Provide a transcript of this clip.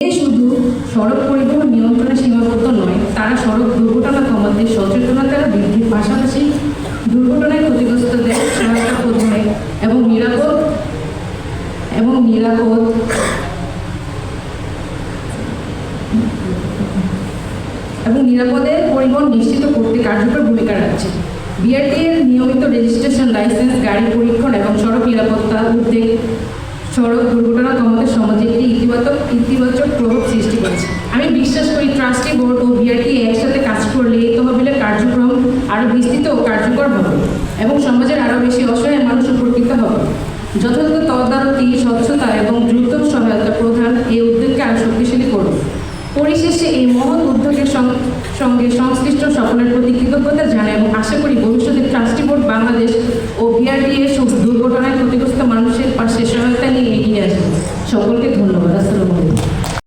শুধু সড়ক পরিবহন নিয়ন্ত্রণে সীমাবদ্ধ নয়, তারা সড়ক দুর্ঘটনা কমাতে সচেতনতা বৃদ্ধির পাশাপাশি দুর্ঘটনায় ক্ষতিগ্রস্তদের সহায়তা প্রদানে এবং নিরাপদে পরিবহন নিশ্চিত করতে কার্যকর ভূমিকা রাখছে। বিআরটি এর নিয়মিত রেজিস্ট্রেশন, লাইসেন্স, গাড়ি পরীক্ষণ এবং সড়ক নিরাপত্তা উদ্যোগ সড়ক দুর্ঘটনা কমাতে সমাজে একটি ইতিবাচক প্রভাব সৃষ্টি করেছে। আমি বিশ্বাস করি ট্রাস্টি বোর্ড ও বিআরটি একসাথে কাজ করলে এই তহবিলের কার্যক্রম আরও বিস্তৃত ও কার্যকর হবে এবং সমাজের আরও বেশি অসহায় মানুষ উপকৃত হবে। যথাযথ তদারকি, স্বচ্ছতা এবং দ্রুত সহায়তা প্রদান এই উদ্যোগকে আরও শক্তিশালী করবে। পরিশেষে এই মহৎ উদ্যোগের সঙ্গে সংশ্লিষ্ট সকলের প্রতি কৃতজ্ঞতা জানাই এবং আশা করি ভবিষ্যতে ট্রাস্টি বোর্ড বাংলাদেশ ও বিআরটিএ দুর্ঘটনায় ক্ষতিগ্রস্ত মানুষের পাশে সহায়তা নিয়ে এগিয়ে আসবে। সকলকে ধন্যবাদ। আসসালামু আলাইকুম।